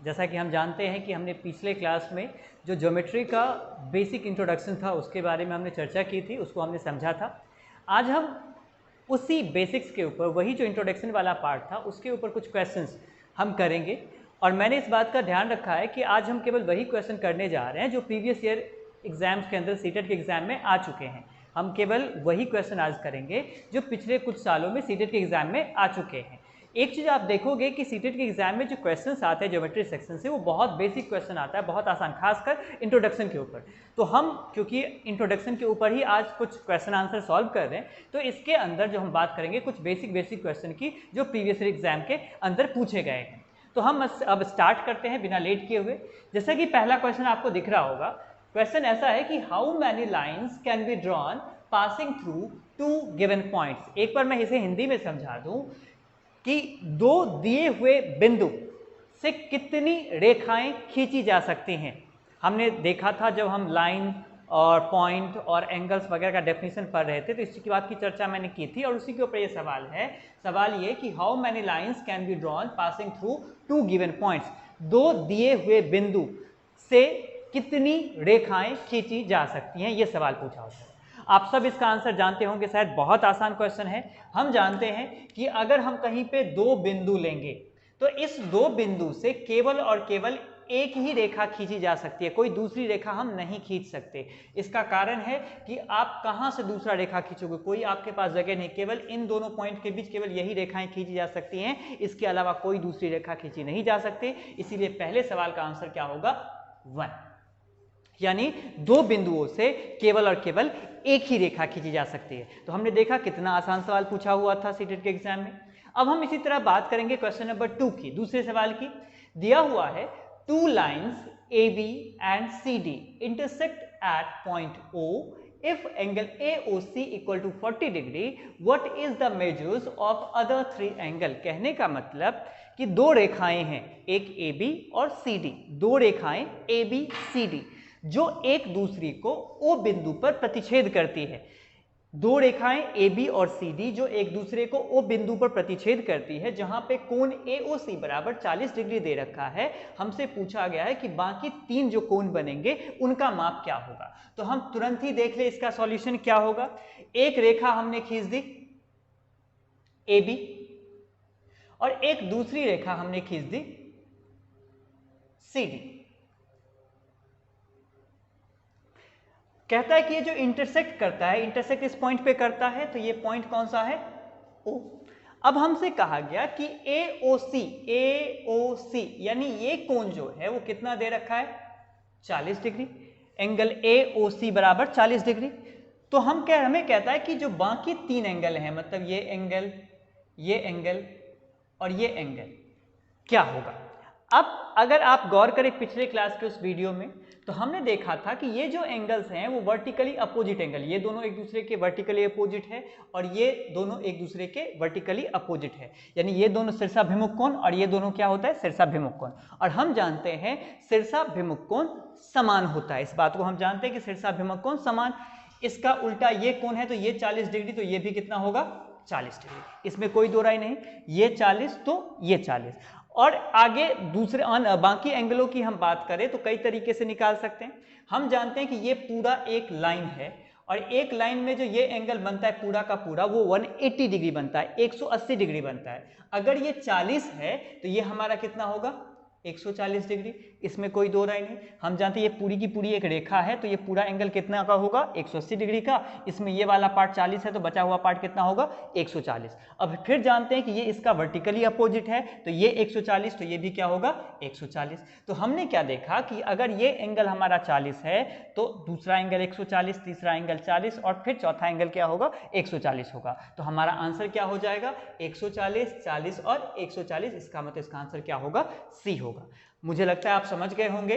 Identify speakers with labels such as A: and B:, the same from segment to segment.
A: जैसा कि हम जानते हैं कि हमने पिछले क्लास में जो ज्योमेट्री का बेसिक इंट्रोडक्शन था उसके बारे में हमने चर्चा की थी, उसको हमने समझा था। आज हम उसी बेसिक्स के ऊपर, वही जो इंट्रोडक्शन वाला पार्ट था उसके ऊपर कुछ क्वेश्चंस हम करेंगे। और मैंने इस बात का ध्यान रखा है कि आज हम केवल वही क्वेश्चन करने जा रहे हैं जो प्रीवियस ईयर एग्जाम्स के अंदर सीटेट के एग्जाम में आ चुके हैं। हम केवल वही क्वेश्चन आज करेंगे जो पिछले कुछ सालों में सीटेट के एग्जाम में आ चुके हैं। एक चीज़ आप देखोगे कि सीटेट के एग्जाम में जो क्वेश्चंस आते हैं ज्योमेट्री सेक्शन से, वो बहुत बेसिक क्वेश्चन आता है, बहुत आसान, खासकर इंट्रोडक्शन के ऊपर। तो हम क्योंकि इंट्रोडक्शन के ऊपर ही आज कुछ क्वेश्चन आंसर सॉल्व कर रहे हैं, तो इसके अंदर जो हम बात करेंगे कुछ बेसिक क्वेश्चन की जो प्रीवियस ईयर एग्जाम के अंदर पूछे गए हैं। तो हम अब स्टार्ट करते हैं बिना लेट किए हुए। जैसा कि पहला क्वेश्चन आपको दिख रहा होगा, क्वेश्चन ऐसा है कि how many lines can be drawn passing through two given points. एक बार मैं इसे हिंदी में समझा दूं कि दो दिए हुए बिंदु से कितनी रेखाएं खींची जा सकती हैं। हमने देखा था जब हम लाइन और पॉइंट और एंगल्स वगैरह का डेफिनेशन पढ़ रहे थे, तो इसकी बात की चर्चा मैंने की थी और उसी के ऊपर ये सवाल है। सवाल ये कि how many lines can be drawn passing through two given points. दो दिए हुए बिंदु से कितनी रेखाएं खींची जा सकती हैं, ये सवाल पूछा होता है। आप सब इसका आंसर जानते होंगे, शायद बहुत आसान क्वेश्चन है। हम जानते हैं कि अगर हम कहीं पे दो बिंदु लेंगे तो इस दो बिंदु से केवल और केवल एक ही रेखा खींची जा सकती है, कोई दूसरी रेखा हम नहीं खींच सकते। इसका कारण है कि आप कहां से दूसरा रेखा खींचोगे, कोई आपके पास जगह नहीं, केवल इन दोनों पॉइंट के बीच केवल यही रेखाएं खींची जा सकती हैं, इसके अलावा कोई दूसरी रेखा खींची नहीं जा सकती। इसीलिए पहले सवाल का आंसर क्या होगा, 1, यानी दो बिंदुओं से केवल और केवल एक ही रेखा खींची जा सकती है। तो हमने देखा कितना आसान सवाल पूछा हुआ था सीटेट के एग्जाम में। अब हम इसी तरह बात करेंगे क्वेश्चन नंबर 2 की, दूसरे सवाल की। दिया हुआ है two lines AB and CD intersect at point O if angle AOC equal to 40 degree, what is the measures of other three angle। कहने का मतलब कि दो रेखाएं हैं, एक AB और CD, दो रेखाएं AB CD जो एक दूसरी को O बिंदु पर प्रतिच्छेद करती है। दो रेखाएं AB और CD जो एक दूसरे को O बिंदु पर प्रतिच्छेद करती है, जहां पे कोण AOC बराबर 40 डिग्री दे रखा है। हमसे पूछा गया है कि बाकी तीन जो कोण बनेंगे उनका माप क्या होगा। तो हम तुरंत ही देख ले इसका सॉल्यूशन क्या होगा। एक रेखा हमने खींच दी AB और एक दूसरी रेखा हमने खींच दी CD। कहता है कि ये जो इंटरसेक्ट करता है, इंटरसेक्ट इस पॉइंट पे करता है, तो ये पॉइंट कौन सा है, O। अब हमसे कहा गया कि AOC यानी ये कोण जो है वो कितना दे रखा है, 40 डिग्री। एंगल AOC बराबर 40 डिग्री। तो हमें कहता है कि जो बाकी तीन एंगल हैं, मतलब ये एंगल और ये एंगल, क्या होगा। अब अगर आप गौर करें पिछले क्लास के उस वीडियो में, तो हमने देखा था कि ये जो एंगल्स हैं वो वर्टिकली अपोजिट एंगल, ये दोनों एक दूसरे के वर्टिकली अपोजिट है और ये दोनों एक दूसरे के वर्टिकली अपोजिट है, यानी ये दोनों शीर्षाभिमुख कोण और ये दोनों क्या होता है, शीर्षाभिमुख कोण। और हम जानते हैं शीर्षाभिमुख कोण समान होता है, इस बात को हम जानते हैं कि शीर्षाभिमुख कोण समान। इसका उल्टा ये कोण है तो ये 40 डिग्री, तो ये भी कितना होगा, 40 डिग्री, इसमें कोई दो राय नहीं। ये 40 तो ये 40। और आगे दूसरे बाकी एंगलों की हम बात करें तो कई तरीके से निकाल सकते हैं। हम जानते हैं कि ये पूरा एक लाइन है और एक लाइन में जो ये एंगल बनता है पूरा का पूरा वो 180 डिग्री बनता है, 180 डिग्री बनता है। अगर ये 40 है तो ये हमारा कितना होगा, 140 डिग्री, इसमें कोई दो राय नहीं। हम जानते हैं ये पूरी की पूरी एक रेखा है, तो ये पूरा एंगल कितना का होगा, 180 डिग्री का। इसमें ये वाला पार्ट 40 है तो बचा हुआ पार्ट कितना होगा, 140। अब फिर जानते हैं कि ये इसका वर्टिकली अपोजिट है, तो ये 140, तो ये भी क्या होगा, 140। तो हमने क्या देखा कि अगर ये एंगल हमारा 40 है तो दूसरा एंगल 140, तीसरा एंगल 40 और फिर चौथा एंगल क्या होगा, 140 होगा। तो हमारा आंसर क्या हो जाएगा, 140, 40 और 140। इसका मतलब इसका आंसर क्या होगा, सी होगा। मुझे लगता है आप समझ गए होंगे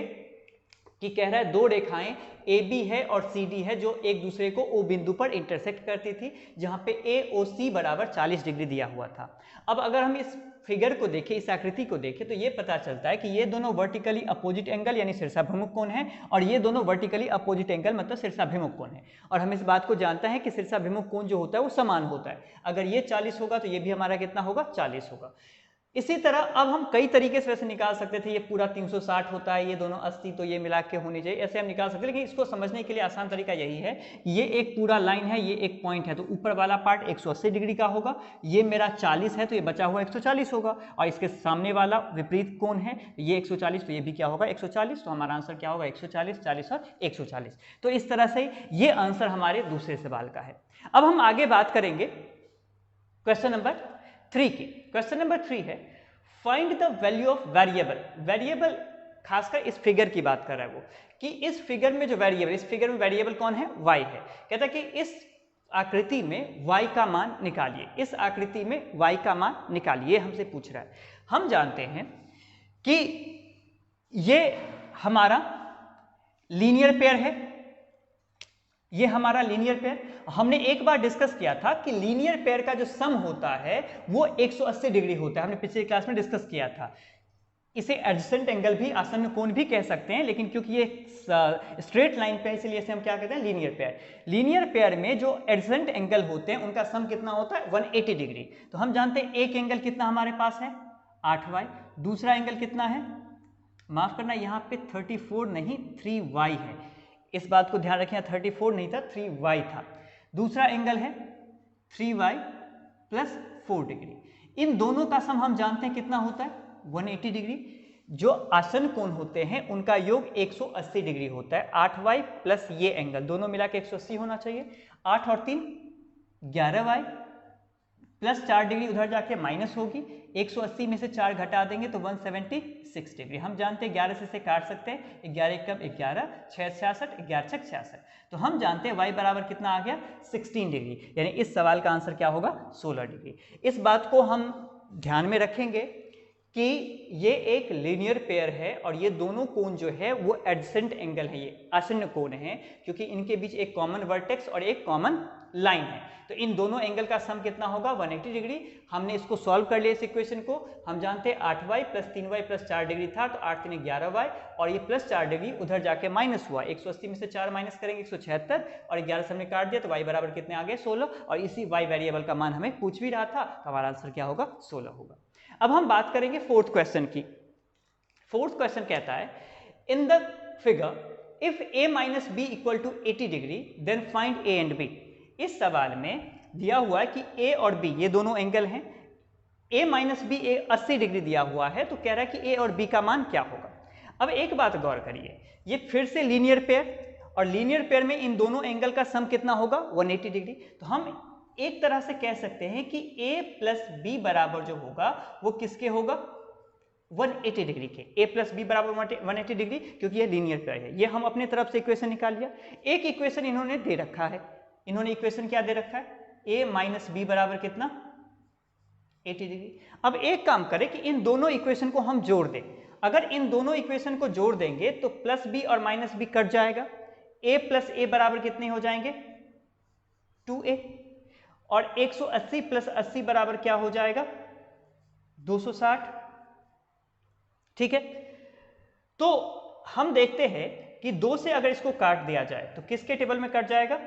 A: कि कह रहा है दो रेखाएं AB है और CD है जो एक दूसरे को O बिंदु पर इंटरसेक्ट करती थी, जहां पे AOC बराबर 40 डिग्री दिया हुआ था। अब अगर हम इस फिगर को देखें, इस आकृति को देखें, तो ये पता चलता है कि ये दोनों वर्टिकली अपोजिट एंगल यानी शीर्षाभिमुख कोण है और ये दोनों वर्टिकली अपोजिट एंगल मतलब शीर्षाभिमुख कोण है। और हम इस बात को जानते हैं कि शीर्षाभिमुख कोण जो होता है वो समान होता है। अगर ये 40 होगा तो ये भी हमारा कितना होगा, 40 होगा। इसी तरह अब हम कई तरीके से वैसे निकाल सकते थे, ये पूरा 360 होता है, ये दोनों 80, तो ये मिला के होनी चाहिए, ऐसे हम निकाल सकते हैं। लेकिन इसको समझने के लिए आसान तरीका यही है, ये एक पूरा लाइन है, ये एक पॉइंट है, तो ऊपर वाला पार्ट 180 डिग्री का होगा, ये मेरा 40 है तो ये बचा हुआ 140 होगा, और इसके सामने वाला विपरीत कोण है ये 140, तो ये भी क्या होगा 140, तो हमारा आंसर क्या होगा 140, 40 और 140। तो इस तरह से ये आंसर हमारे दूसरे सवाल का है। अब हम आगे बात करेंगे क्वेश्चन नंबर 3 की। क्वेश्चन नंबर 3 है find the value of variable. Variable खासकर इस फिगर की बात कर रहा है वो, कि इस फिगर में जो वेरिएबल, इस फिगर में वेरिएबल कौन है, y है। कहता है कि इस आकृति में y का मान निकालिए, इस आकृति में y का मान निकालिए, हमसे पूछ रहा है। हम जानते हैं कि ये हमारा लीनियर पेयर है, ये हमारा लीनियर पेयर। हमने एक बार डिस्कस किया था कि लीनियर पेयर का जो सम होता है वो 180 डिग्री होता है, हमने पिछले क्लास में डिस्कस किया था। इसे एडजेसेंट एंगल भी, आसन्न कोण भी कह सकते हैं, लेकिन क्योंकि ये स्ट्रेट लाइन पे है इसलिए इसे हम क्या कहते हैं, लीनियर पेयर। लीनियर पेयर में जो एडजेसेंट एंगल होते हैं उनका सम कितना होता है 180 डिग्री। तो हम जानते हैं एक एंगल कितना हमारे पास है 8y, दूसरा एंगल कितना है, माफ करना यहाँ पे 34 नहीं 3y है, इस बात को ध्यान रखें, 34 नहीं था 3y था। दूसरा एंगल है 3y प्लस 4 डिग्री। इन दोनों का सम हम जानते हैं कितना होता है 180 डिग्री। जो आसन्न कोण होते हैं उनका योग 180 डिग्री होता है। 8y प्लस ये एंगल दोनों मिला के 180 होना चाहिए। 8 और 3 11y प्लस 4 डिग्री उधर जाके माइनस होगी, 180 में से 4 घटा देंगे तो 176 डिग्री। हम जानते हैं 11 से काट सकते हैं, 11 कम 11, 6 66, 11 6 66। तो हम जानते हैं y बराबर कितना आ गया 16 डिग्री, यानी इस सवाल का आंसर क्या होगा 16 डिग्री। इस बात को हम ध्यान में रखेंगे कि ये एक लीनियर पेयर है और ये दोनों कोण जो है वो एडजेसेंट एंगल है, ये आसन्न कोण है, क्योंकि इनके बीच एक कॉमन वर्टेक्स और एक कॉमन लाइन है। तो इन दोनों एंगल का सम कितना होगा 180 डिग्री। हमने इसको सॉल्व कर लिया इस इक्वेशन को। हम जानते हैं 8y plus 3y plus 4 degree था, तो 8 3 11y और ये प्लस 4 डिग्री उधर जाके माइनस हुआ, 180 में से 4 माइनस करेंगे 176 और 11 से हमने काट दिया तो y बराबर कितने आ गए 16, और इसी y वेरिएबल का मान हमें पूछ भी रहा था, तो हमारा आंसर क्या होगा 16 होगा। अब हम बात करेंगे फोर्थ क्वेश्चन की। फोर्थ क्वेश्चन कहता है in the figure if a minus b equal to 80 degree then find a and b। इस सवाल में दिया हुआ है कि a और b ये दोनों एंगल हैं, a माइनस बी 80 डिग्री दिया हुआ है, तो कह रहा है कि a और b का मान क्या होगा। अब एक बात गौर करिए, ये फिर से लीनियर पेयर, और लीनियर पेयर में इन दोनों एंगल का सम कितना होगा 180 डिग्री। तो हम एक तरह से कह सकते हैं कि a प्लस बी बराबर जो होगा वो किसके होगा 180 डिग्री के। a प्लस बी बराबर 180 डिग्री, क्योंकि ये लीनियर पेयर है। ये हम अपने तरफ से इक्वेशन निकाल लिया। एक इक्वेशन इन्होंने दे रखा है, इन्होंने इक्वेशन क्या दे रखा है a माइनस बी बराबर कितना 80 डिग्री। अब एक काम करें कि इन दोनों इक्वेशन को हम जोड़ दें। अगर इन दोनों इक्वेशन को जोड़ देंगे तो प्लस बी और माइनस बी कट जाएगा, a प्लस ए बराबर कितने हो जाएंगे 2a, और 180 प्लस 80 बराबर क्या हो जाएगा 260। ठीक है, तो हम देखते हैं कि 2 से अगर इसको काट दिया जाए तो किसके टेबल में कट जाएगा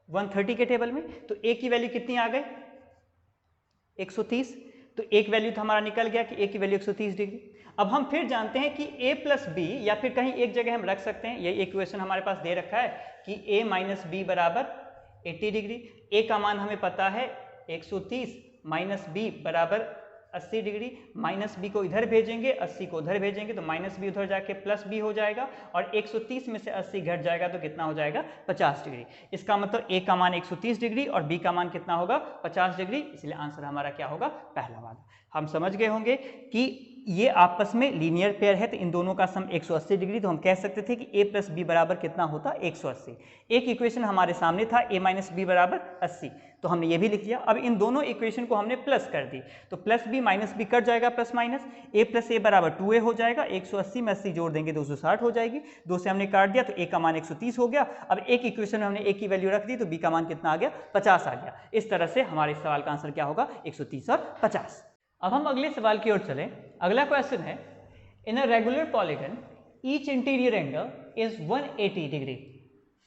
A: 130 के टेबल में। तो a की वैल्यू कितनी आ गई 130, तो एक वैल्यू तो हमारा निकल गया कि a की वैल्यू 130 डिग्री। अब हम फिर जानते हैं कि a प्लस बी, या फिर कहीं एक जगह हम रख सकते हैं, ये इक्वेशन हमारे पास दे रखा है कि a माइनस बी बराबर 80 डिग्री। a का मान हमें पता है 130 माइनस बी बराबर 80 डिग्री, माइनस बी को इधर भेजेंगे 80 को उधर भेजेंगे तो माइनस बी उधर जाके प्लस बी हो जाएगा, और 130 में से 80 घट जाएगा तो कितना हो जाएगा 50 डिग्री। इसका मतलब a का मान 130 डिग्री और b का मान कितना होगा 50 डिग्री, इसलिए आंसर हमारा क्या होगा पहला वाला। हम समझ गए होंगे कि ये आपस में लीनियर पेयर है, तो इन दोनों का सम 180 डिग्री, तो हम कह सकते थे कि a प्लस बी बराबर कितना होता 180। एक इक्वेशन हमारे सामने था a माइनस बी बराबर 80, तो हमने ये भी लिख लिया। अब इन दोनों इक्वेशन को हमने प्लस कर दी, तो plus b minus b cut जाएगा, plus minus a plus a बराबर 2a हो जाएगा, 180 में 80 जोड़ देंगे 260 हो जाएगी, 2 से हमने काट दिया तो a का मान 130 हो गया। अब एक इक्वेशन में हमने a की वैल्यू रख दी तो b का मान कितना आ गया 50 आ गया। इस तरह से हमारे सवाल का आंसर क्या होगा 130 और 50। अब हम अगले सवाल की ओर चलें। अगला क्वेश्चन है in a regular polygon each interior angle is 180 degree,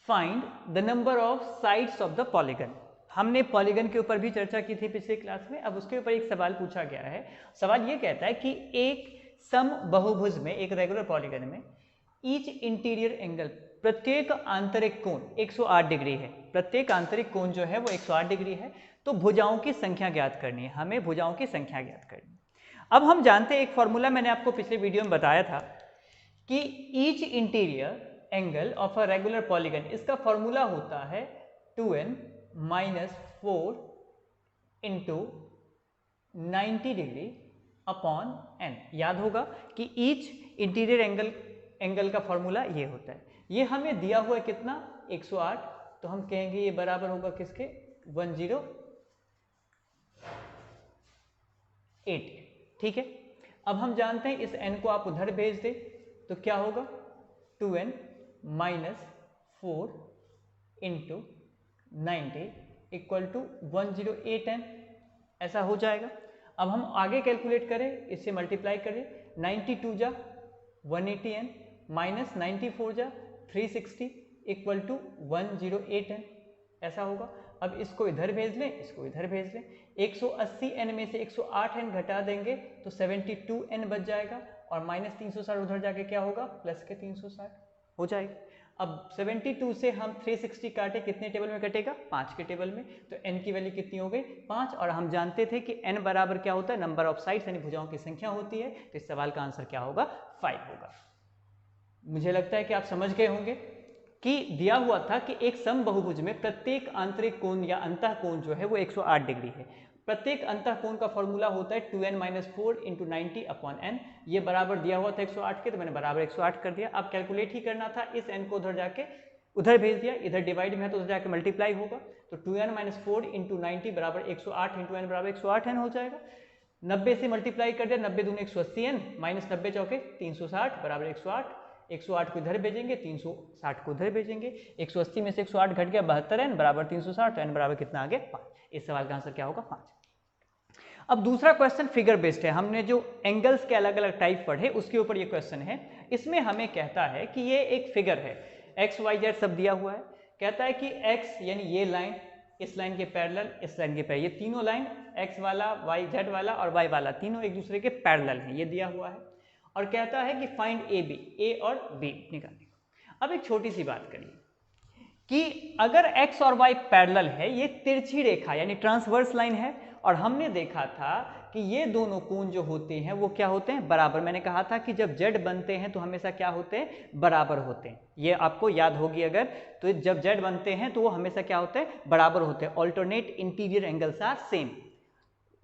A: find the number of sides of the polygon. हमने पॉलीगन के ऊपर भी चर्चा की थी पिछले क्लास में। अब उसके ऊपर एक सवाल पूछा गया है। सवाल ये कहता है कि एक सम बहुभुज में, एक रेगुलर पॉलीगन में, ईच इंटीरियर एंगल, प्रत्येक आंतरिक कोण 108 डिग्री है। प्रत्येक आंतरिक कोण जो है वो 108 डिग्री है। तो भुजाओं की संख्या ज्ञात करनी है, हमें भुजाओं की संख्या ज्ञात करनी है। अब हम जानते हैं, एक फॉर्मूला मैंने आपको पिछले वीडियो में बताया था कि each interior angle of a regular polygon, इसका फॉर्मूला होता है 2n - 4 into 90 degree upon n। याद होगा कि ईच इंटीरियर एंगल का फॉर्मूला ये होता है। ये हमें दिया हुआ है कितना, 108, तो हम कहेंगे ये बराबर होगा किसके, 108। ठीक है। अब हम जानते हैं इस n को आप उधर भेज दें तो क्या होगा, 2n - 4 into 90 equal to 108n, ऐसा हो जाएगा। अब हम आगे कैलकुलेट करें, इससे मल्टीप्लाई करें, 92 जा 180n माइनस 94 जा 360 इक्वल टू 108n, ऐसा होगा। अब इसको इधर भेज लें, इसको इधर भेज लें, 180n में से 108n घटा देंगे तो 72n बच जाएगा, और माइनस 360 उधर जाके क्या होगा, प्लस के 360 हो जाएगा। अब 72 से हम 360 काटे, कितने टेबल में कटेगा, 5 के टेबल में, तो n की वैल्यू कितनी हो गई, 5। और हम जानते थे कि n बराबर क्या होता है, नंबर ऑफ साइड्स यानी भुजाओं की संख्या होती है। तो इस सवाल का आंसर क्या होगा, 5 होगा। मुझे लगता है कि आप समझ गए होंगे कि दिया हुआ था कि एक सम बहुभुज में प्रत्येक आंतरिक कोण या अंतः कोण जो है वो 108 डिग्री है। प्रत्येक अंतः कोण का फॉर्मूला होता है 2n - 4 इंटू 90 अपॉन n। ये बराबर दिया हुआ था 108 के, तो मैंने बराबर 108 कर दिया। अब कैलकुलेट ही करना था, इस n को उधर जाके उधर भेज दिया, इधर डिवाइड में है तो उधर जाके मल्टीप्लाई होगा, तो 2n - 4 इंटू 90 बराबर 108 इंटू n बराबर 108n हो जाएगा। 90 से मल्टीप्लाई कर दिया, 90 दूनी 180n माइनस 90 चौके 360 बराबर 108। 108 को इधर भेजेंगे, 360 को उधर भेजेंगे, 180 में से 108 घट गया 72n बराबर 360, तो n बराबर कितना आ गया, 5। इस सवाल का आंसर क्या होगा, 5। अब दूसरा क्वेश्चन फिगर बेस्ड है। हमने जो एंगल्स के अलग अलग टाइप पढ़े उसके ऊपर ये क्वेश्चन है। इसमें हमें कहता है कि ये एक फिगर है, x y z सब दिया हुआ है। कहता है कि x यानी ये लाइन, इस लाइन के पैरेलल, इस लाइन के पैरेलल, ये तीनों लाइन x वाला, y z वाला और y वाला तीनों एक दूसरे के पैरेलल हैं, ये दिया हुआ है। और कहता है कि फाइंड ए बी, ए और बी निकालने को। अब एक छोटी सी बात करिए कि अगर x और y पैरेलल है, ये तिरछी रेखा यानी ट्रांसवर्स लाइन है, और हमने देखा था कि ये दोनों कोण जो होते हैं वो क्या होते हैं, बराबर। मैंने कहा था कि जब z बनते हैं तो हमेशा क्या होते हैं, बराबर होते हैं। ये आपको याद होगी अगर, तो जब z बनते हैं तो वो हमेशा क्या होते हैं, बराबर होते हैं। Alternate interior angles are same,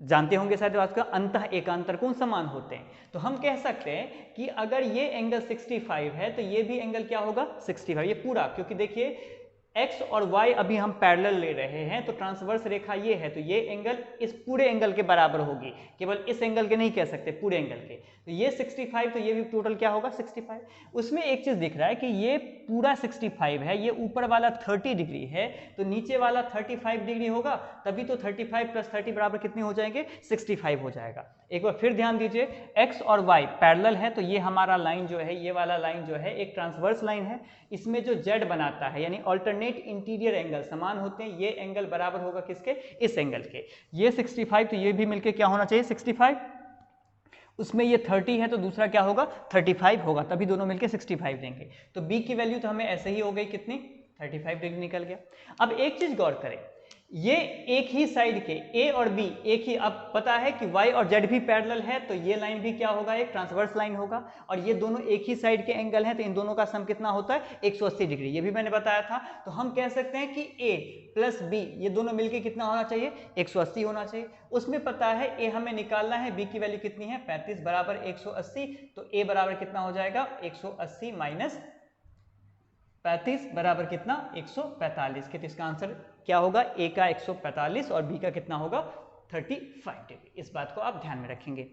A: जानते होंगे शायद बात का, अंतः एकांतर कोण समान होते हैं। तो हम कह सकते हैं कि अगर ये एंगल 65 है तो ये भी एंगल क्या होगा, 65, ये पूरा। क्योंकि देखिए x और y अभी हम पैरेलल ले रहे हैं, तो ट्रांसवर्स रेखा ये है, तो ये एंगल इस पूरे एंगल के बराबर होगी, केवल इस एंगल के नहीं कह सकते, पूरे एंगल के। तो ये 65, तो ये भी टोटल क्या होगा, 65। उसमें एक चीज दिख रहा है कि ये पूरा 65 है, ये ऊपर वाला 30 डिग्री है, तो नीचे वाला 35 डिग्री होगा, तभी तो 35 + 30 बराबर कितने हो जाएंगे, 65 हो जाएगा। एक बार फिर ध्यान दीजिए, x और y पैरेलल है, तो ये हमारा लाइन जो है, ये वाला लाइन जो है एक ट्रांसवर्स लाइन है। इसमें जो z बनाता है यानी ऑल्टरनेट इंटीरियर एंगल समान होते हैं, ये एंगल बराबर होगा किसके, इस एंगल के। ये 65, तो ये भी मिलके क्या होना चाहिए, 65। उसमें ये 30 है तो दूसरा क्या होगा, 35 होगा, तभी दोनों मिलके 65 देंगे। तो b की वैल्यू तो हमें ऐसे ही हो गई, कितनी, 35 डिग्री निकल गया। अब एक चीज गौर करें, ये एक ही साइड के a और b एक ही, अब पता है कि y और z भी पैरेलल है, तो ये लाइन भी क्या होगा, एक ट्रांसवर्स लाइन होगा, और ये दोनों एक ही साइड के एंगल हैं, तो इन दोनों का सम कितना होता है, 180 डिग्री। ये भी मैंने बताया था। तो हम कह सकते हैं कि a + b ये दोनों मिलके कितना होना चाहिए, 180 होना चाहिए। उसमें पता है a हमें निकालना है, b की वैल्यू कितनी है, 35 बराबर 180, तो a बराबर कितना हो जाएगा, 180 माइनस 35 बराबर कितना, 145 के। तो इसका आंसर क्या होगा, a का 145 और b का कितना होगा, 35 डिग्री। इस बात को आप ध्यान में रखेंगे।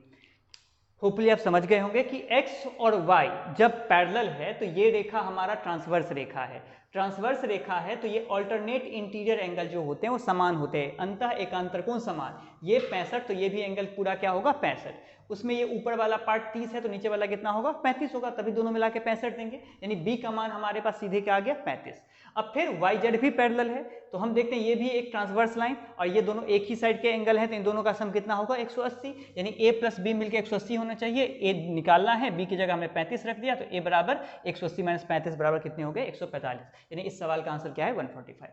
A: होपफुली आप समझ गए होंगे कि x और y जब पैरेलल है तो ये रेखा हमारा ट्रांसवर्स रेखा है, ट्रांसवर्स रेखा है तो ये ऑल्टरनेट इंटीरियर एंगल जो होते हैं वो समान होते हैं, अंतः एकांतर कोण समान। ये 65 तो ये भी एंगल पूरा क्या होगा 65। उसमें ये ऊपर वाला पार्ट 30 है तो नीचे वाला कितना होगा 35 होगा, तभी दोनों मिला के 65 देंगे, यानी बी का मान हमारे पास सीधे क्या आ गया 35। अब फिर वाई जेड भी पैरेलल है तो हम देखते हैं ये भी एक ट्रांसवर्स लाइन और ये दोनों एक ही साइड के एंगल है तो इन दोनों का सम कितना होगा 180, यानी ए प्लस बी मिलकर 180 होना चाहिए। ए निकालना है, बी की जगह हमने 35 रख दिया तो ए बराबर 180 माइनस 35 बराबर कितने हो गए 145, यानी इस सवाल का आंसर क्या है 145।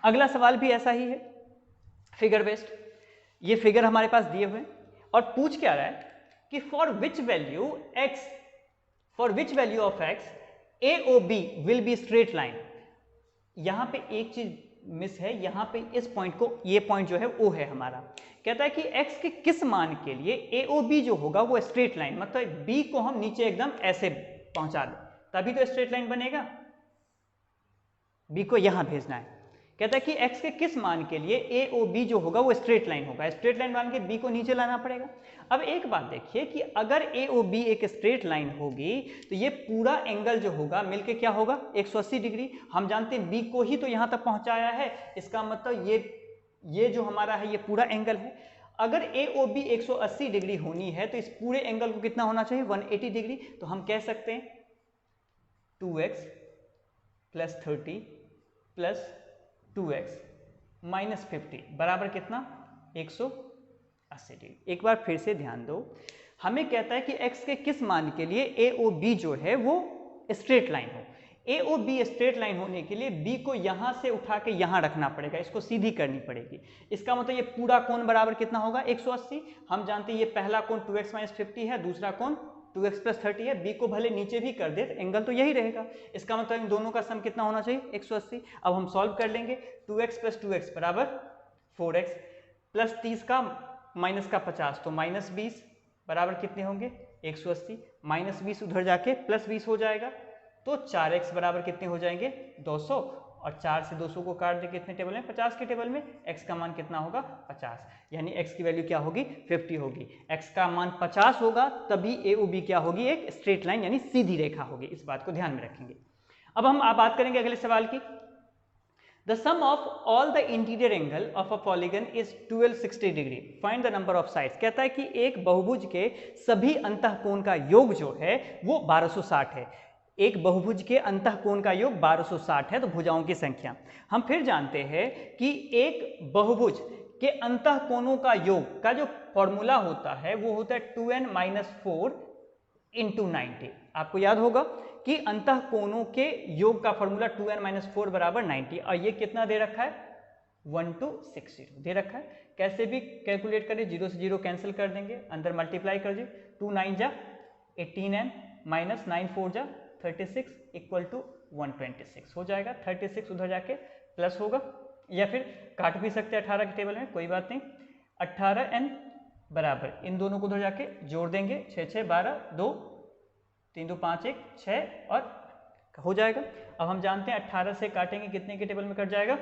A: अगला सवाल भी ऐसा ही है, फिगर बेस्ड। ये फिगर हमारे पास दिए हुए और पूछ क्या रहा है कि for which value of x A O B will be straight line. यहां पे एक चीज मिस है, यहां पे इस पॉइंट को, ये पॉइंट जो है ओ है हमारा, कहता है कि x के किस मान के लिए ए ओ बी जो होगा वो स्ट्रेट लाइन, मतलब b को हम नीचे एकदम ऐसे पहुंचा दें तभी तो स्ट्रेट लाइन बनेगा, b को यहां भेजना है। कहता है कि x के किस मान के लिए ए ओ बी जो होगा वो स्ट्रेट लाइन होगा, स्ट्रेट लाइन मान के b को नीचे लाना पड़ेगा। अब एक बात देखिए कि अगर ए ओ बी एक स्ट्रेट लाइन होगी तो ये पूरा एंगल जो होगा मिलके क्या होगा 180 डिग्री। हम जानते हैं b को ही तो यहां तक पहुंचाया है, इसका मतलब ये जो हमारा है ये पूरा एंगल है। अगर ए ओ बी 180 डिग्री होनी है तो इस पूरे एंगल को कितना होना चाहिए 180 डिग्री। तो हम कह सकते हैं 2x plus 30 plus 2x minus 50 बराबर कितना 180 डिग्री। एक बार फिर से ध्यान दो, हमें कहता है कि x के किस मान के लिए ए ओ बी जो है वो स्ट्रेट लाइन हो। ए ओ बी स्ट्रेट लाइन होने के लिए b को यहां से उठा के यहां रखना पड़ेगा, इसको सीधी करनी पड़ेगी। इसका मतलब ये पूरा कोण बराबर कितना होगा 180। हम जानते हैं ये पहला कोण 2x माइनस 50 है, दूसरा कोण 2x प्लस 30 है। b को भले नीचे भी कर दे तो एंगल तो यही रहेगा, इसका मतलब इन दोनों का सम कितना होना चाहिए 180। अब हम सॉल्व कर लेंगे, 2x प्लस 2x बराबर 4x प्लस 30 का माइनस का 50 तो माइनस 20 बराबर कितने होंगे 180, माइनस 20 उधर जाके प्लस 20 हो जाएगा तो 4x बराबर कितने हो जाएंगे 200, और 4 से 200 को काट दे कितने टेबल में 50 के टेबल में, x का मान कितना होगा 50, यानी x की वैल्यू क्या होगी 50 होगी। x का मान 50 होगा तभी ए ओ बी क्या होगी एक स्ट्रेट लाइन यानी सीधी रेखा होगी, इस बात को ध्यान में रखेंगे। अब हम बात करेंगे अगले सवाल की। The sum of all the interior angle of a polygon is 1260 degree. Find the number of sides. कहता है कि एक बहुभुज के सभी अंतःकोण का योग जो है वो 1260 है। एक बहुभुज के अंतःकोण का योग 1260 है तो भुजाओं की संख्या। हम फिर जानते हैं कि एक बहुभुज के अंतःकोणों का योग का जो फॉर्मूला होता है वो होता है 2n माइनस 4 इंटू 90। आपको याद होगा कि अंतःकोणों के योग का फॉर्मूला 2n माइनस 4 बराबर 90, और ये कितना दे रखा है 1260 दे रखा है। कैसे भी कैलकुलेट करें, 0 से 0 कैंसिल कर देंगे, अंदर मल्टीप्लाई कर दीजिए, 2 9 जा 18n माइनस 9 4 जा 36 इक्वल टू 126 हो जाएगा। 36 उधर जाके प्लस होगा, या फिर काट भी सकते हैं 18 के टेबल में, कोई बात नहीं। 18n बराबर इन दोनों को उधर जाके जोड़ देंगे, 6 6 12 2 3 2 5 1 6 और हो जाएगा। अब हम जानते हैं 18 से काटेंगे कितने के टेबल में कट जाएगा,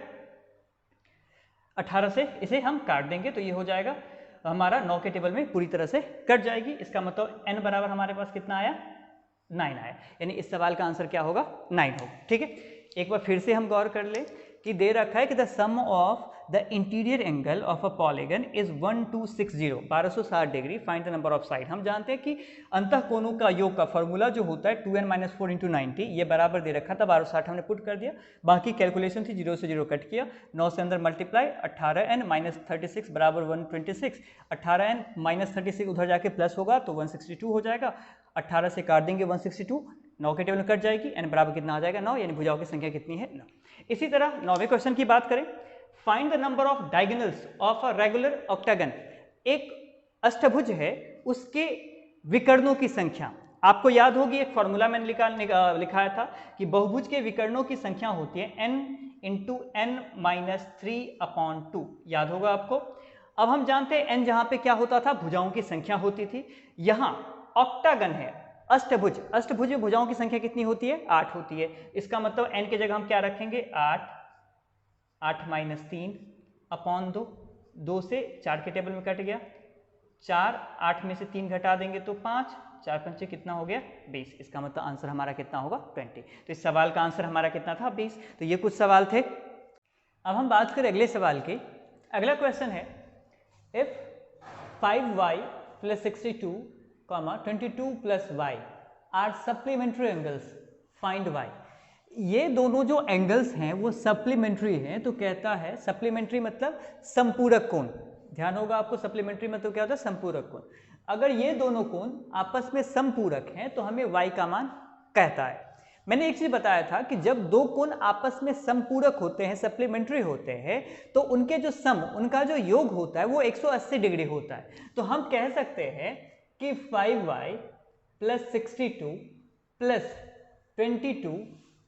A: 18 से इसे हम काट देंगे तो ये हो जाएगा हमारा 9 के टेबल में पूरी तरह से कट जाएगी। इसका मतलब n बराबर हमारे पास कितना आया 9 आया, यानी इस सवाल का आंसर क्या होगा 9 होगा। ठीक है, एक बार फिर से हम गौर कर ले कि दे रखा है कि the sum of the interior angle of a polygon is 1260 1260 degree, find the number of side. हम जानते हैं कि अंतःकोणों का योग का फॉर्मूला जो होता है 2n माइनस 4 इंटू 90, ये बराबर दे रखा था 1260 हमने पुट कर दिया, बाकी कैलकुलेशन थी 0 से 0 कट किया, 9 से अंदर मल्टीप्लाई, 18n माइनस 36 बराबर 126, 18n माइनस 36 उधर जाके प्लस होगा तो 162 हो जाएगा, 18 से काट देंगे 162, 9 के टेबल में कट जाएगी, n बराबर कितना आ जाएगा 9, यानी भुजाओं की संख्या कितनी है 9। इसी तरह 9वें क्वेश्चन की बात करें, find the number of diagonals of a regular octagon. एक अष्टभुज है उसके विकर्णों की संख्या। आपको याद होगी एक फॉर्मूला मैंने लिखाया था कि बहुभुज के विकर्णों की संख्या होती है n इंटू n माइनस 3/2, याद होगा आपको। अब हम जानते हैं n जहां पे क्या होता था भुजाओं की संख्या होती थी, यहां ऑक्टागन है अष्टभुज, अष्टभुज में भुजाओं की संख्या कितनी होती है 8 होती है। इसका मतलब n की जगह हम क्या रखेंगे 8, 8 माइनस 3/2, 2 से 4 के टेबल में कट गया, 4 8 में से 3 घटा देंगे तो 5, 4 पंचे कितना हो गया 20, इसका मतलब आंसर हमारा कितना होगा 20। तो इस सवाल का आंसर हमारा कितना था 20। तो ये कुछ सवाल थे। अब हम बात करें अगले सवाल की। अगला क्वेश्चन है if 5y + 62, 22 + y are supplementary angles, find y। ये दोनों जो एंगल्स हैं वो सप्लीमेंट्री हैं, तो कहता है सप्लीमेंट्री मतलब संपूरक कोण। ध्यान होगा आपको, सप्लीमेंट्री मतलब क्या होता है संपूरक कोण। अगर ये दोनों कोण आपस में संपूरक हैं तो हमें y का मान कहता है। मैंने एक चीज बताया था कि जब दो कोण आपस में संपूरक होते हैं, सप्लीमेंट्री होते हैं, तो उनके जो सम, उनका जो योग होता है वो 180 डिग्री होता है। तो हम कह सकते हैं कि 5y + 62 + 22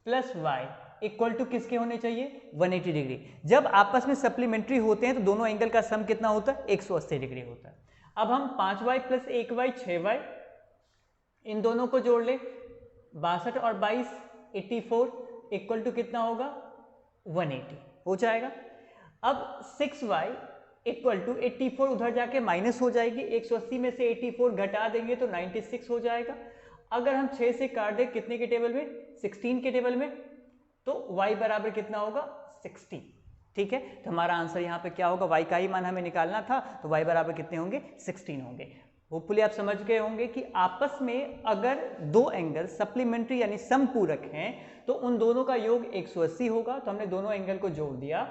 A: + y इक्वल टू किसके होने चाहिए 180 डिग्री। जब आपस में सप्लीमेंट्री होते हैं तो दोनों एंगल का सम कितना होता है 180 डिग्री होता है। अब हम 5y + 1y 6y, इन दोनों को जोड़ ले, 62 और 22 84 इक्वल टू कितना होगा 180 हो जाएगा। अब 6y इक्वल टू 84 उधर जाके माइनस हो जाएगी, 180 में से 84 घटा देंगे तो 96 हो जाएगा। अगर हम 6 से काट दें कितने के टेबल में 16 के टेबल में, तो y बराबर कितना होगा 60। ठीक है, तो हमारा आंसर यहाँ पे क्या होगा, y का ही मान हमें निकालना था, तो y बराबर कितने होंगे 16 होंगे। होपफुली आप समझ गए होंगे कि आपस में अगर दो एंगल सप्लीमेंट्री यानी समपूरक हैं तो उन दोनों का योग 180 होगा। तो हमने दोनों एंगल को जोड़ दिया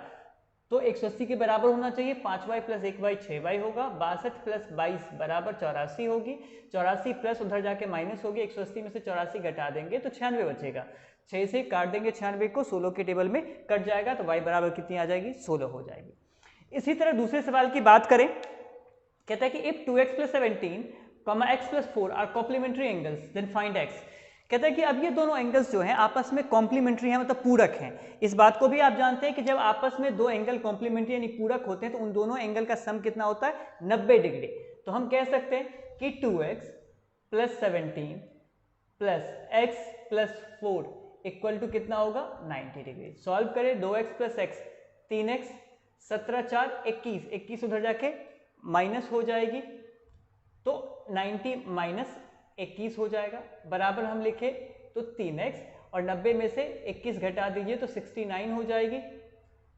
A: तो 180 के बराबर होना चाहिए। 5y + 1y 6y होगा, 62 + 22 बराबर 84 होगी, 84 प्लस उधर जाके माइनस होगी, 180 में से 84 घटा देंगे तो 96 बचेगा। 6 से काट देंगे 96 को, 16 के टेबल में कट जाएगा, तो y बराबर कितनी आ जाएगी 16 हो जाएगी। इसी तरह दूसरे सवाल की बात करें, कहता है कि if 2x + 17, x + 4 are complementary angles then find x। कहता है कि अब ये दोनों एंगल्स जो हैं आपस में कॉम्प्लीमेंट्री हैं, मतलब पूरक हैं। इस बात को भी आप जानते हैं कि जब आपस में दो एंगल कॉम्प्लीमेंट्री यानी पूरक होते हैं तो उन दोनों एंगल का सम कितना होता है 90 डिग्री। तो हम कह सकते हैं कि 2x + 17 + x + 4 इक्वल टू कितना होगा 90 डिग्री। सॉल्व करें, 2x + x 3x, 17 4 21, 21 उधर जाके माइनस हो जाएगी तो 90 - 21 हो जाएगा। बराबर हम लिखे तो 3x और 90 में से 21 घटा दीजिए तो 69 हो जाएगी,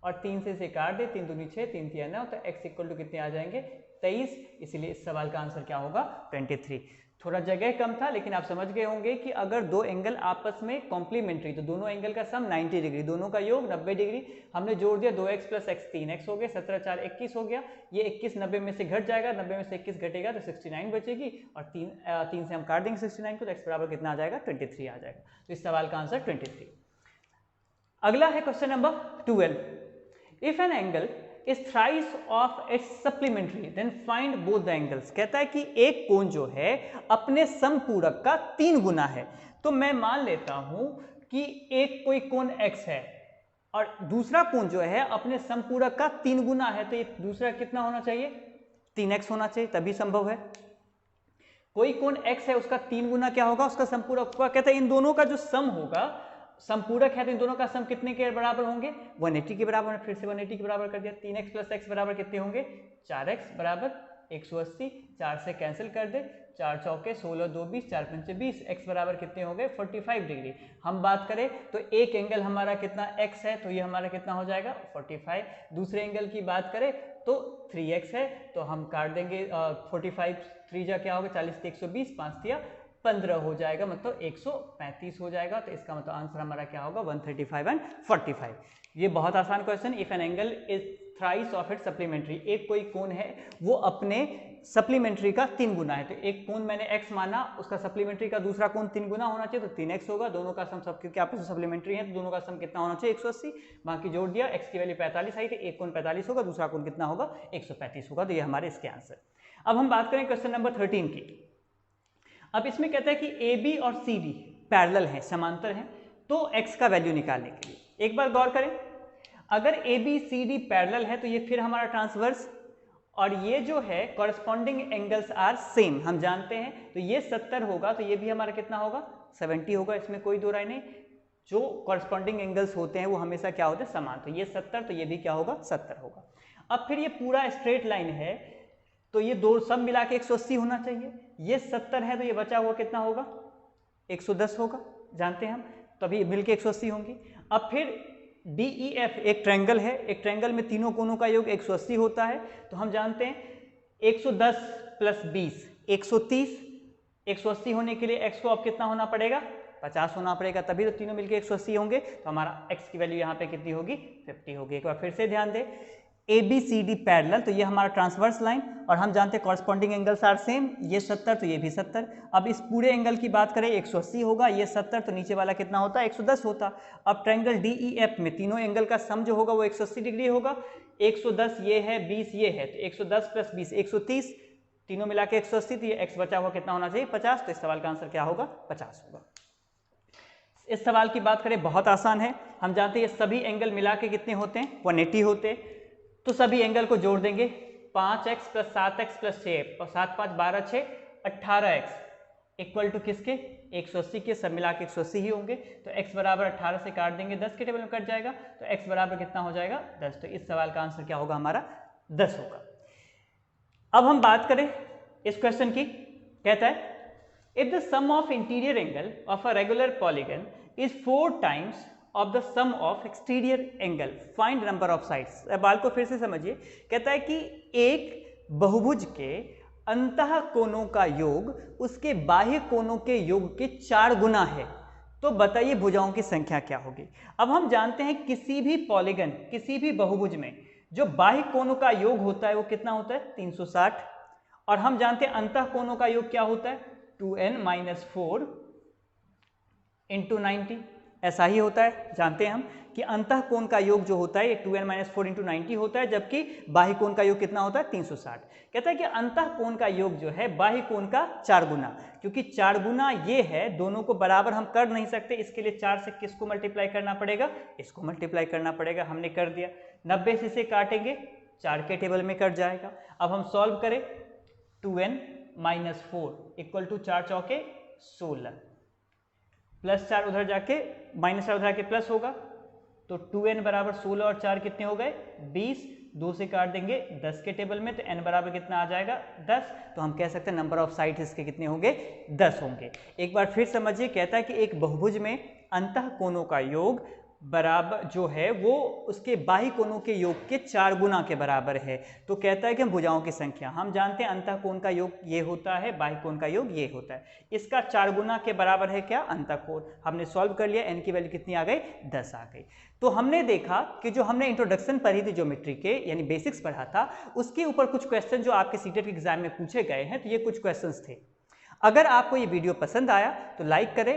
A: और 3 से इसे काट दे, 3 दूनी 6 3 3 9, तो x इक्वल टू कितने आ जाएंगे 23। इसीलिए इस सवाल का आंसर क्या होगा 23। थोड़ा जगह कम था लेकिन आप समझ गए होंगे कि अगर दो एंगल आपस में कॉम्प्लीमेंट्री तो दोनों एंगल का सम 90 डिग्री, दोनों का योग 90 डिग्री। हमने जोड़ दिया 2x + x 3x हो गया, 17 4 21 हो गया, ये 21 90 में से घट जाएगा, 90 में से 21 घटेगा तो 69 बचेगी, और 3 से हम काट देंगे 69 को, तो x बराबर कितना आ जाएगा 23 आ जाएगा। तो इस सवाल का आंसर 23। अगला है question number 12। If an angle is thrice of its supplementary then find both the angles। कहता है कि एक कोण जो है अपने समपूरक का 3 गुना है। तो मैं मान लेता हूं कि एक कोई कोण x है और दूसरा कोण जो है अपने समपूरक का 3 गुना है, तो ये दूसरा कितना होना चाहिए 3x होना चाहिए, तभी संभव है। कोई कोण x है उसका 3 गुना क्या होगा उसका समपूरक होगा। कहता है इन दोनों का जो सम होगा, समपूरक है तो इन दोनों का सम कितने के बराबर होंगे 180 के बराबर। फिर से 180 के बराबर कर दिया। 3x + x बराबर कितने होंगे 4x बराबर 180, 4 से कैंसिल कर दे, 4 चौके 16 2 20, 4 पंचे 20, x बराबर कितने हो गए 45 डिग्री। हम बात करें तो एक एंगल हमारा कितना x है, तो ये हमारा कितना हो जाएगा 45। दूसरे एंगल की बात करें तो 3x है, तो हम काट देंगे 45 3 जा क्या होगा 40 120, 5 दिया 15 हो जाएगा, मतलब 135 हो जाएगा। तो इसका मतलब आंसर हमारा क्या होगा 135 एंड 45। ये बहुत आसान question. If an angle is thrice of it supplementary, एक कोई कोण है वो अपने सप्लीमेंट्री का 3 गुना है, तो एक कोण मैंने x माना, उसका सप्लीमेंट्री का दूसरा कोण 3 गुना होना चाहिए, तो 3x होगा। दोनों का सम सब क्योंकि आपस में सप्लीमेंट्री है तो दोनों का सम कितना होना चाहिए 180, बाकी जोड़ दिया, x की वैल्यू 45 आई थी, एक कोण 45 होगा, दूसरा कोण कितना होगा 135 होगा। तो ये हमारे इसके आंसर। अब हम बात करें क्वेश्चन नंबर 13 की। अब इसमें कहता है कि AB और CD पैरेलल हैं, समांतर हैं, तो x का वैल्यू निकालने के लिए एक बार गौर करें। अगर ABCD पैरेलल है तो ये फिर हमारा ट्रांसवर्स, और ये जो है कॉरस्पॉन्डिंग एंगल्स आर सेम, हम जानते हैं, तो ये 70 होगा, तो ये भी हमारा कितना होगा 70 होगा, इसमें कोई दो राय नहीं। जो कॉरस्पॉन्डिंग एंगल्स होते हैं वो हमेशा क्या होते हैं समान, तो ये 70, तो ये भी क्या होगा 70 होगा। अब फिर ये पूरा स्ट्रेट लाइन है, तो ये दो सब मिला के 180 होना चाहिए। ये 70 है तो ये बचा हुआ कितना होगा, 110 होगा, जानते हैं हम, तभी मिल के 180 होंगी। अब फिर DEF एक ट्रायंगल है, एक ट्रायंगल में तीनों कोनों का योग 180 होता है, तो हम जानते हैं 110 प्लस 20 130, 180 होने के लिए x को अब कितना होना पड़ेगा, 50 होना पड़ेगा, तभी तो तीनों मिलके 180 होंगे। तो हमारा x की वैल्यू यहाँ पे कितनी होगी, 50 होगी। एक बार फिर से ध्यान दें, ABCD पैरेलल, तो ये हमारा ट्रांसवर्स लाइन, और हम जानते हैं कॉरस्पॉन्डिंग एंगल्स आर सेम, ये 70 तो ये भी 70। अब इस पूरे एंगल की बात करें 180 होगा, ये 70 तो नीचे वाला कितना होता है, 110 होता। अब ट्रायंगल DEF में तीनों एंगल का सम जो होगा वो 180 डिग्री होगा। 110 ये है, 20 ये है, तो 110 प्लस 20 130, तीनों मिला के 180, तो ये x बचा हुआ कितना होना चाहिए, 50। तो इस सवाल का आंसर क्या होगा, 50 होगा। इस सवाल की बात करें, बहुत आसान है, हम जानते हैं ये सभी एंगल मिला के कितने होते हैं, 180 होते हैं। तो सभी एंगल को जोड़ देंगे, 5x प्लस 7x प्लस 6 और 7 5 12 6 18x इक्वल टू किसके, 180 के, सब मिला के 180 ही होंगे। तो x बराबर 18 से काट देंगे, 10 के टेबल में कट जाएगा, तो x बराबर कितना हो जाएगा, 10। तो इस सवाल का आंसर क्या होगा, हमारा 10 होगा। अब हम बात करें इस क्वेश्चन की, कहता है if the sum of interior angle of a regular polygon is 4 times of the sum of exterior angle, find number of sides. सवाल को फिर से समझिए, कहता है कि एक बहुभुज के अंतः कोणों का योग उसके बाह्य कोणों के योग के 4 गुना है, तो बताइए भुजाओं की संख्या क्या होगी। अब हम जानते हैं किसी भी पॉलीगन, किसी भी बहुभुज में जो बाह्य कोणों का योग होता है वो कितना होता है, 360, और हम जानते हैं अंतः कोणों का योग क्या होता है, 2n-4 इंटू 90, ऐसा ही होता है। जानते हैं हम कि अंतः कोण का योग जो होता है ये 2n-4 इंटू 90 होता है, जबकि बाह्य कोण का योग कितना होता है, 360। कहता है कि अंतः कोण का योग जो है बाह्य कोण का 4 गुना, क्योंकि 4 गुना ये है, दोनों को बराबर हम कर नहीं सकते, इसके लिए 4 से किसको मल्टीप्लाई करना पड़ेगा, इसको मल्टीप्लाई करना पड़ेगा। हमने कर दिया, 90 से इसे काटेंगे, 4 के टेबल में कट जाएगा। अब हम सॉल्व करें, 2n-4 इक्वल टू 4 चौके 16, प्लस 4 उधर जाके माइनस 4 उधर जाके प्लस होगा, तो 2n बराबर 16 और 4 कितने हो गए, 20, 2 से काट देंगे 10 के टेबल में, तो n बराबर कितना आ जाएगा, 10। तो हम कह सकते हैं नंबर ऑफ साइड्स इसके कितने होंगे, 10 होंगे। एक बार फिर समझिए, कहता है कि एक बहुभुज में अंतः कोणों का योग बराबर जो है वो उसके बाह्य कोणों के योग के 4 गुना के बराबर है। तो कहता है कि हम भुजाओं की संख्या, हम जानते हैं अंतः कोण का योग ये होता है, बाह्य कोण का योग ये होता है, इसका 4 गुना के बराबर है क्या, अंतः कोण। हमने सॉल्व कर लिया, n की वैल्यू कितनी आ गई, 10 आ गई। तो हमने देखा कि जो हमने इंट्रोडक्शन पढ़ी थी ज्योमेट्री के, यानी बेसिक्स पढ़ा था, उसके ऊपर कुछ क्वेश्चन जो आपके सीटेट के एग्जाम में पूछे गए हैं, तो ये कुछ क्वेश्चंस थे। अगर आपको ये वीडियो पसंद आया तो लाइक करें,